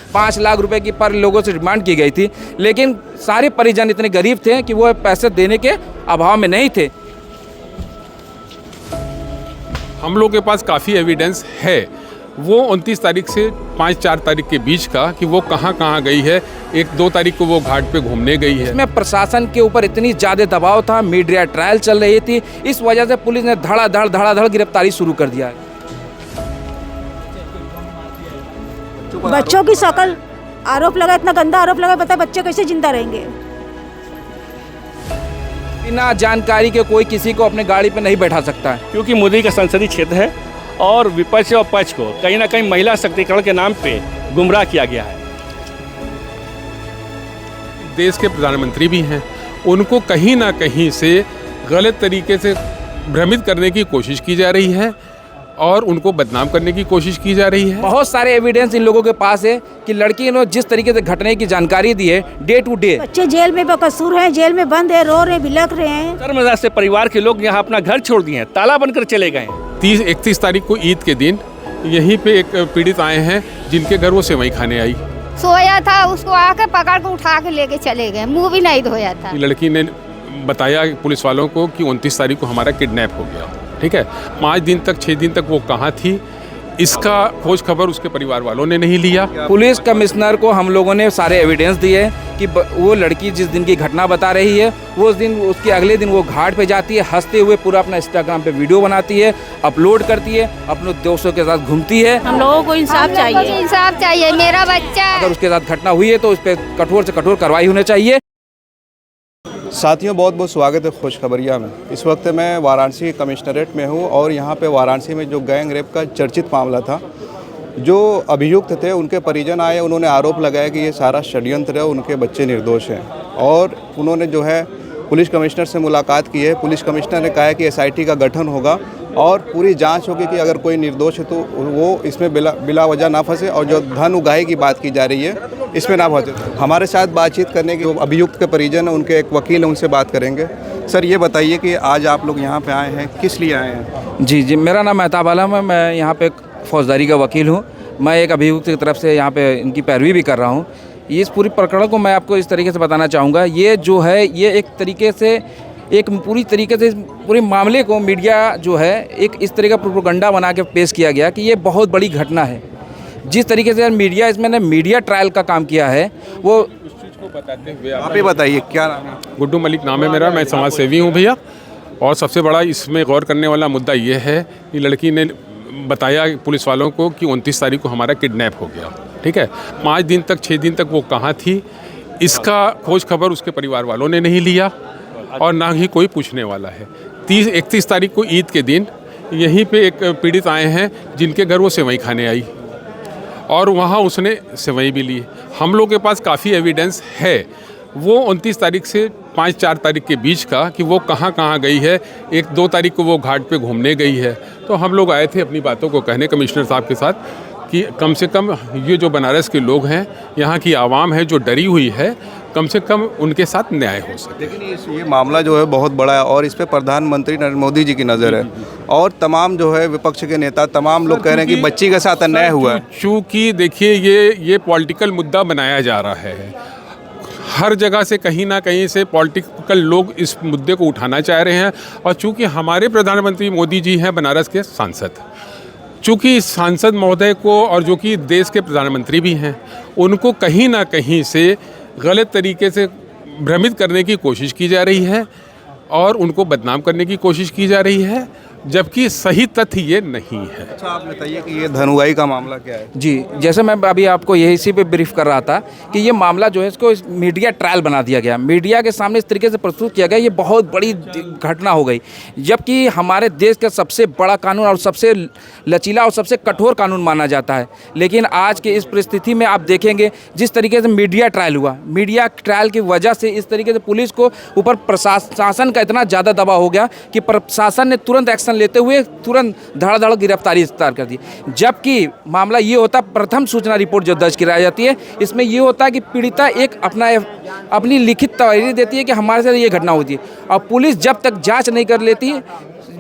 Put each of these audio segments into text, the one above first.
5 लाख रुपए की पर लोगों से डिमांड की गई थी, लेकिन सारे परिजन इतने गरीब थे कि वो पैसे देने के अभाव में नहीं थे। हम लोग के पास काफ़ी एविडेंस है वो 29 तारीख से 5-4 तारीख के बीच का कि वो कहाँ कहाँ गई है। 1-2 तारीख को वो घाट पे घूमने गई है। इसमें प्रशासन के ऊपर इतनी ज़्यादा दबाव था, मीडिया ट्रायल चल रही थी, इस वजह से पुलिस ने धड़ाधड़ गिरफ्तारी शुरू कर दिया। बच्चों की शकल आरोप लगा, इतना गंदा आरोप लगा, बताए बच्चे कैसे जिंदा रहेंगे। बिना जानकारी के कोई किसी को अपने गाड़ी पे नहीं बैठा सकता है, क्योंकि मोदी का संसदीय क्षेत्र है और विपक्ष और पक्ष को कहीं ना कहीं महिला सशक्तिकरण के नाम पे गुमराह किया गया है। देश के प्रधानमंत्री भी हैं, उनको कहीं ना कहीं से गलत तरीके से भ्रमित करने की कोशिश की जा रही है और उनको बदनाम करने की कोशिश की जा रही है। बहुत सारे एविडेंस इन लोगों के पास है कि लड़की ने जिस तरीके से घटने की जानकारी दी है डे टू डे। बच्चे जेल में बेकसूर हैं, जेल में बंद है, रो रहे, बिलख रहे हैं। शर्मसार से परिवार के लोग यहाँ अपना घर छोड़ दिए हैं, ताला बनकर चले गए हैं। 31 तारीख को ईद के दिन यहीं पे एक पीड़ित आए हैं जिनके घर वो सेवई खाने आई। सोया था, उसको आके पकड़ के उठा के लेके चले गए, मुंह भी नहीं धोया था। लड़की ने बताया पुलिस वालों को कि 29 तारीख को हमारा किडनैप हो गया। ठीक है, 5 दिन तक 6 दिन तक वो कहाँ थी, इसका खोज खबर उसके परिवार वालों ने नहीं लिया। पुलिस कमिश्नर को हम लोगों ने सारे एविडेंस दिए कि वो लड़की जिस दिन की घटना बता रही है वो उस दिन, उसके अगले दिन वो घाट पे जाती है, हंसते हुए पूरा अपना इंस्टाग्राम पे वीडियो बनाती है, अपलोड करती है, अपने दोस्तों के साथ घूमती है। हम लोगों को इंसाफ चाहिए, इंसाफ चाहिए। मेरा बच्चा अगर उसके साथ घटना हुई है तो उस पर कठोर से कठोर कार्रवाई होनी चाहिए। साथियों, बहुत बहुत स्वागत है खुशखबरिया में। इस वक्त मैं वाराणसी कमिश्नरेट में हूँ और यहाँ पे वाराणसी में जो गैंग रेप का चर्चित मामला था, जो अभियुक्त थे उनके परिजन आए, उन्होंने आरोप लगाया कि ये सारा षड्यंत्र है, उनके बच्चे निर्दोष हैं और उन्होंने जो है पुलिस कमिश्नर से मुलाकात की है। पुलिस कमिश्नर ने कहा है कि एसआईटी का गठन होगा और पूरी जांच होगी कि अगर कोई निर्दोष है तो वो इसमें बिला वजह ना फंसे और जो धन उगाही की बात की जा रही है इसमें ना फंसे। हमारे साथ बातचीत करने के अभियुक्त के परिजन हैं, उनके एक वकील हैं, उनसे बात करेंगे। सर, ये बताइए कि आज आप लोग यहाँ पे आए हैं, किस लिए आए हैं? जी, मेरा नाम मेहताब आलम है, मैं यहाँ पे फौजदारी का वकील हूँ। मैं एक अभियुक्त की तरफ से यहाँ पे इनकी पैरवी भी कर रहा हूँ। इस पूरी प्रकरण को मैं आपको इस तरीके से बताना चाहूँगा, ये जो है ये एक तरीके से पूरी तरीके से पूरे मामले को मीडिया जो है एक इस तरह का प्रोपेगेंडा बना के पेश किया गया कि ये बहुत बड़ी घटना है। जिस तरीके से मीडिया इसमें ने मीडिया ट्रायल का काम किया है वो उस चीज़ को बताते हुए आप ही बताइए, क्या नाम है? गुड्डू मलिक नाम है मेरा, मैं समाज सेवी हूँ भैया। और सबसे बड़ा इसमें गौर करने वाला मुद्दा ये है कि लड़की ने बताया पुलिस वालों को कि 29 तारीख को हमारा किडनैप हो गया। ठीक है, 5 दिन तक 6 दिन तक वो कहाँ थी, इसका खोज खबर उसके परिवार वालों ने नहीं लिया और ना ही कोई पूछने वाला है। 31 तारीख को ईद के दिन यहीं पे एक पीड़ित आए हैं जिनके घर वो सेवई खाने आई और वहाँ उसने सेवई भी ली। हम लोग के पास काफ़ी एविडेंस है वो 29 तारीख से 5-4 तारीख के बीच का कि वो कहाँ कहाँ गई है। 1-2 तारीख को वो घाट पे घूमने गई है। तो हम लोग आए थे अपनी बातों को कहने कमिश्नर साहब के साथ कि कम से कम ये जो बनारस के लोग हैं, यहाँ की आवाम है जो डरी हुई है, कम से कम उनके साथ न्याय हो सके। लेकिन ये मामला जो है बहुत बड़ा है और इस पे प्रधानमंत्री नरेंद्र मोदी जी की नज़र है और तमाम जो है विपक्ष के नेता, तमाम लोग कह रहे हैं कि बच्ची के साथ अन्याय हुआ है। चूँकि देखिए ये पॉलिटिकल मुद्दा बनाया जा रहा है, हर जगह से कहीं ना कहीं से पॉलिटिकल लोग इस मुद्दे को उठाना चाह रहे हैं और चूँकि हमारे प्रधानमंत्री मोदी जी हैं बनारस के सांसद, चूँकि सांसद महोदय को और जो कि देश के प्रधानमंत्री भी हैं, उनको कहीं ना कहीं से गलत तरीके से भ्रमित करने की कोशिश की जा रही है और उनको बदनाम करने की कोशिश की जा रही है, जबकि सही तथ्य ये नहीं है। अच्छा, आप बताइए कि ये धन उगाही का मामला क्या है? जी, जैसे मैं अभी आपको यही इसी पे ब्रीफ कर रहा था कि ये मामला जो है इसको मीडिया ट्रायल बना दिया गया, मीडिया के सामने इस तरीके से प्रस्तुत किया गया, ये बहुत बड़ी घटना हो गई। जबकि हमारे देश का सबसे बड़ा कानून और सबसे लचीला और सबसे कठोर कानून माना जाता है, लेकिन आज की इस परिस्थिति में आप देखेंगे जिस तरीके से मीडिया ट्रायल हुआ, मीडिया ट्रायल की वजह से इस तरीके से पुलिस को ऊपर प्रशासन का इतना ज़्यादा दबाव हो गया कि प्रशासन ने तुरंत एक्शन लेते हुए तुरंत धड़ाधड़ गिरफ्तारी इख्तियार कर दी। जबकि मामला ये होता, प्रथम सूचना रिपोर्ट जो दर्ज कराई जाती है, इसमें ये होता है कि पीड़िता एक अपनी लिखित तहरीर देती है कि हमारे साथ ये घटना होती है और पुलिस जब तक जांच नहीं कर लेती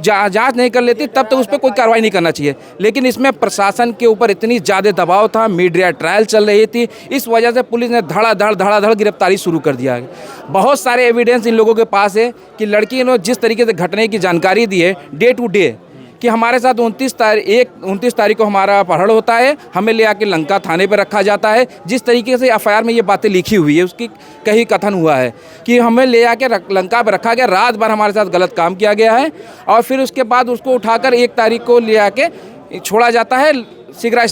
जांच नहीं कर लेती तब तक उस पर कोई कार्रवाई नहीं करना चाहिए। लेकिन इसमें प्रशासन के ऊपर इतनी ज़्यादा दबाव था, मीडिया ट्रायल चल रही थी, इस वजह से पुलिस ने धड़ाधड़ गिरफ्तारी शुरू कर दिया है। बहुत सारे एविडेंस इन लोगों के पास है कि लड़की ने जिस तरीके से घटने की जानकारी दी है डे टू डे, कि हमारे साथ 29 तारीख को हमारा अपहरण होता है, हमें ले आके लंका थाने पर रखा जाता है। जिस तरीके से एफआईआर में ये बातें लिखी हुई है उसकी कहीं कथन हुआ है कि हमें ले आके लंका पर रखा गया, रात भर हमारे साथ गलत काम किया गया है और फिर उसके बाद उसको उठाकर 1 तारीख को ले आके छोड़ा जाता है सिगरा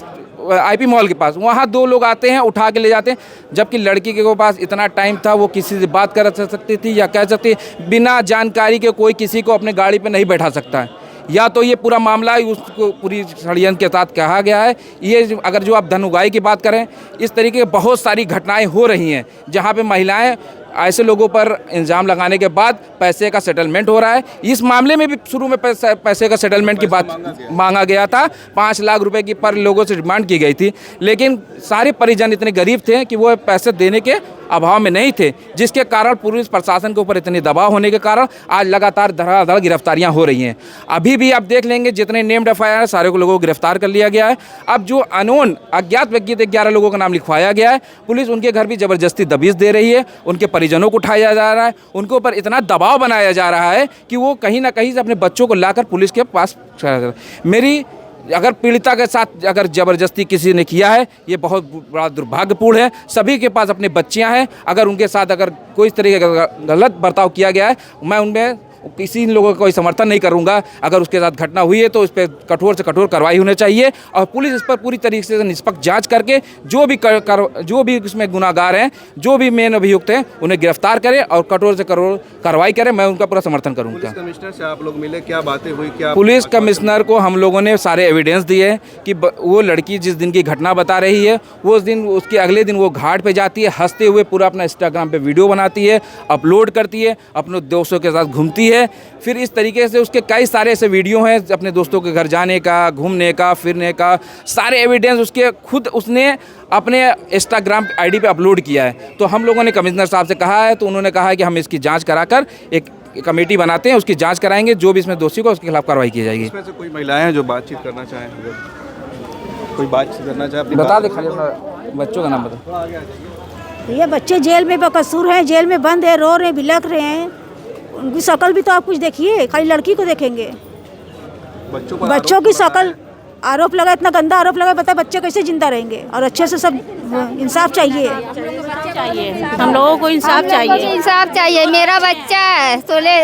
IP मॉल के पास। वहाँ 2 लोग आते हैं, उठा के ले जाते हैं, जबकि लड़की के पास इतना टाइम था, वो किसी से बात कर सकती थी या कह सकती, बिना जानकारी के कोई किसी को अपने गाड़ी पे नहीं बैठा सकता है। या तो ये पूरा मामला उसको पूरी षड्यंत्र के साथ कहा गया है। ये अगर जो आप धन उगाही की बात करें, इस तरीके की बहुत सारी घटनाएं हो रही हैं जहाँ पे महिलाएं ऐसे लोगों पर इल्ज़ाम लगाने के बाद पैसे का सेटलमेंट हो रहा है। इस मामले में भी शुरू में पैसे का सेटलमेंट की बात मांगा गया था, 5 लाख रुपए की पर लोगों से डिमांड की गई थी, लेकिन सारे परिजन इतने गरीब थे कि वो पैसे देने के अभाव में नहीं थे, जिसके कारण पुलिस प्रशासन के ऊपर इतने दबाव होने के कारण आज लगातार धड़ाधड़ गिरफ्तारियां हो रही हैं। अभी भी आप देख लेंगे जितने नेम्ड एफआईआर है सारे लोगों को गिरफ्तार कर लिया गया है। अब जो अनोन अज्ञात व्यक्ति 11 लोगों का नाम लिखवाया गया है, पुलिस उनके घर भी ज़बरदस्ती दबिश दे रही है, उनके परिजनों को उठाया जा रहा है, उनके ऊपर इतना दबाव बनाया जा रहा है कि वो कहीं ना कहीं से अपने बच्चों को लाकर पुलिस के पास। मेरी अगर पीड़िता के साथ अगर ज़बरदस्ती किसी ने किया है, ये बहुत बड़ा दुर्भाग्यपूर्ण है। सभी के पास अपनी बच्चियां हैं, अगर उनके साथ अगर कोई तरीके का गलत बर्ताव किया गया है, मैं उनमें किसी लोगों का कोई समर्थन नहीं करूंगा। अगर उसके साथ घटना हुई है तो उस पर कठोर से कठोर कार्रवाई होनी चाहिए और पुलिस इस पर पूरी तरीके से निष्पक्ष जांच करके जो भी इसमें गुनाहगार हैं, जो भी मेन अभियुक्त हैं, उन्हें गिरफ्तार करे और कठोर से कठोर कार्रवाई करे। मैं उनका पूरा समर्थन करूँगा। पुलिस कमिश्नर से आप लोग मिले, क्या बातें हुई? क्या पुलिस कमिश्नर को हम लोगों ने सारे एविडेंस दिए कि वो लड़की जिस दिन की घटना बता रही है, वो उस दिन उसके अगले दिन वो घाट पे जाती है, हंसते हुए पूरा अपना इंस्टाग्राम पे वीडियो बनाती है, अपलोड करती है, अपने दोस्तों के साथ घूमती है। फिर इस तरीके से उसके कई सारे ऐसे वीडियो हैं अपने दोस्तों के घर जाने का, घूमने का, फिरने का, सारे एविडेंस उसके खुद उसने अपने इंस्टाग्राम आईडी पे अपलोड किया है। तो हम लोगों ने कमिश्नर साहब से कहा है, तो उन्होंने कहा है कि हम इसकी जांच कराकर एक कमेटी बनाते हैं, उसकी जांच कराएंगे, जो भी इसमें दोषी को उसके खिलाफ कार्रवाई की जाएगी। इसमें से कोई महिलाएं हैं जो बातचीत करना चाहें? कोई बातचीत करना चाहे? बता दे, खाली अपना बच्चों का नाम बता। ये बच्चे जेल में बेकसूर हैं, जेल में बंद है, रो रहे, बिलख रहे हैं। उनकी शक्ल भी तो आप कुछ देखिए, खाली लड़की को देखेंगे। बच्चों की शक्ल, आरोप लगा, इतना गंदा आरोप लगा, बताए बच्चे कैसे जिंदा रहेंगे? और अच्छे से सब इंसाफ चाहिए, हम लोगों को इंसाफ चाहिए। इंसाफ चाहिए। मेरा बच्चा है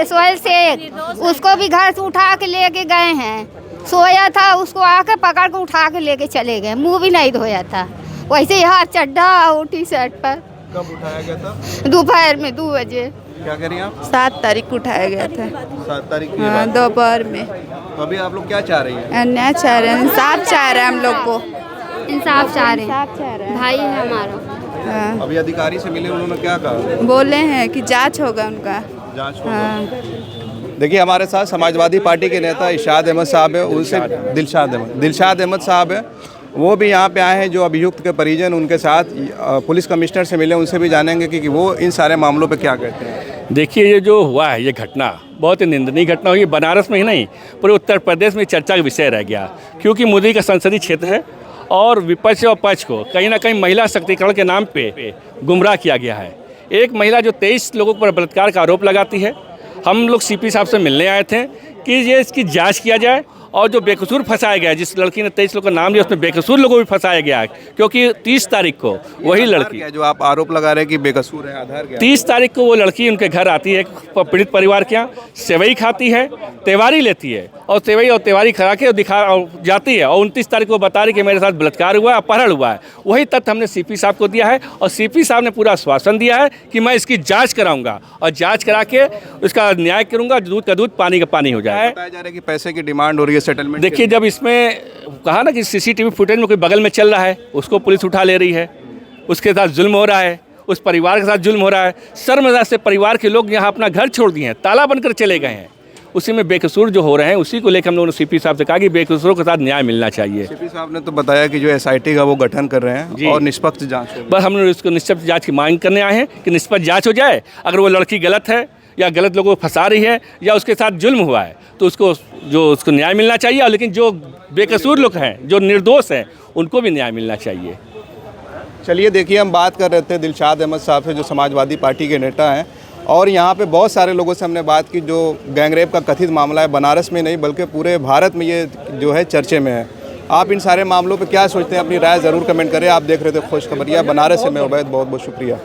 सोहेल शेख, उसको भी घर से उठा के लेके गए हैं, सोया था, उसको आके पकड़ के उठा के लेके चले गए, मुंह भी नहीं धोया था, वैसे ही हाथ चड्ढा और टी-शर्ट पर। कब उठाया गया था? दोपहर में 2 बजे। क्या कह रही हैं आप? 7 तारीख को उठाया गया था। 7 तारीख की हाँ, बात। दोपहर में। तो अभी आप लोग क्या चाह रही हैं? अन्याय चाह रहे हैं, इंसाफ चाह रहे हैं हम लोग को। इंसाफ चाह रहे हैं, भाई है हमारा। हाँ, अभी अधिकारी से मिले, उन्होंने क्या कहा? बोले हैं कि जांच होगा उनका। जांच होगा। हाँ, देखिए हमारे साथ समाजवादी पार्टी के नेता इरशाद अहमद साहब है, उनसे दिलशाद अहमद साहब है, वो भी यहाँ पे आए हैं, जो अभियुक्त के परिजन उनके साथ पुलिस कमिश्नर से मिले, उनसे भी जानेंगे कि वो इन सारे मामलों पे क्या कहते हैं। देखिए, ये जो हुआ है, ये घटना बहुत ही निंदनीय घटना हुई। बनारस में ही नहीं, पूरे उत्तर प्रदेश में चर्चा का विषय रह गया, क्योंकि मोदी का संसदीय क्षेत्र है और विपक्ष और पक्ष को कहीं ना कहीं महिला शक्तिकरण के नाम पे गुमराह किया गया है। एक महिला जो 23 लोगों पर बलात्कार का आरोप लगाती है। हम लोग CP साहब से मिलने आए थे कि ये इसकी जांच किया जाए और जो बेकसूर फंसाया गया है, जिस लड़की ने 23 लोगों का नाम लिया, उसमें बेकसूर लोगों को भी फंसाया गया है, क्योंकि 30 तारीख को वही लड़की, जो आप आरोप लगा रहे हैं कि बेकसूर है, आधार क्या? 30 तारीख को वो लड़की उनके घर आती है, पीड़ित परिवार के यहाँ सेवई खाती है, तेवारी लेती है और सेवई और तेवारी खा के जाती है, और 29 तारीख को बता रही कि मेरे साथ बलात्कार हुआ, अपहरण हुआ है। वही तथ्य हमने CP साहब को दिया है और CP साहब ने पूरा आश्वासन दिया है कि मैं इसकी जाँच कराऊंगा और जाँच करा के उसका न्याय करूँगा, दूध का दूध, पानी का पानी हो जाए। बताया जा रहा है कि पैसे की डिमांड हो रही है सेटलमेंट। देखिए, जब इसमें कहा ना कि CCTV फुटेज में कोई बगल में चल रहा है, उसको पुलिस उठा ले रही है, उसके साथ जुल्म हो रहा है, उस परिवार के साथ जुल्म हो रहा है। शर्मनाक से परिवार के लोग यहाँ अपना घर छोड़ दिए हैं, ताला बनकर चले गए हैं, उसी में बेकसूर जो हो रहे हैं, उसी को लेकर हम लोगों ने CP साहब से कहा कि बेकसूरों के साथ न्याय मिलना चाहिए। CP साहब ने तो बताया कि जो SIT का वो गठन कर रहे हैं और निष्पक्ष जांच होगी। बस हम लोग इसको निष्पक्ष जांच की मांग करने आए हैं कि निष्पक्ष जांच हो जाए। अगर वो लड़की गलत है या गलत लोगों को फंसा रही है या उसके साथ जुल्म हुआ है तो उसको न्याय मिलना चाहिए। और लेकिन जो बेकसूर लोग हैं, जो निर्दोष हैं, उनको भी न्याय मिलना चाहिए। चलिए देखिए, हम बात कर रहे थे दिलशाद अहमद साहब से, जो समाजवादी पार्टी के नेता हैं, और यहाँ पे बहुत सारे लोगों से हमने बात की। जो गैंगरेप का कथित मामला है, बनारस में नहीं बल्कि पूरे भारत में ये जो है चर्चे में है। आप इन सारे मामलों पे क्या सोचते हैं? अपनी राय ज़रूर कमेंट करें। आप देख रहे थे खुशखबरिया बनारस से, मैं उबैद, बहुत बहुत शुक्रिया।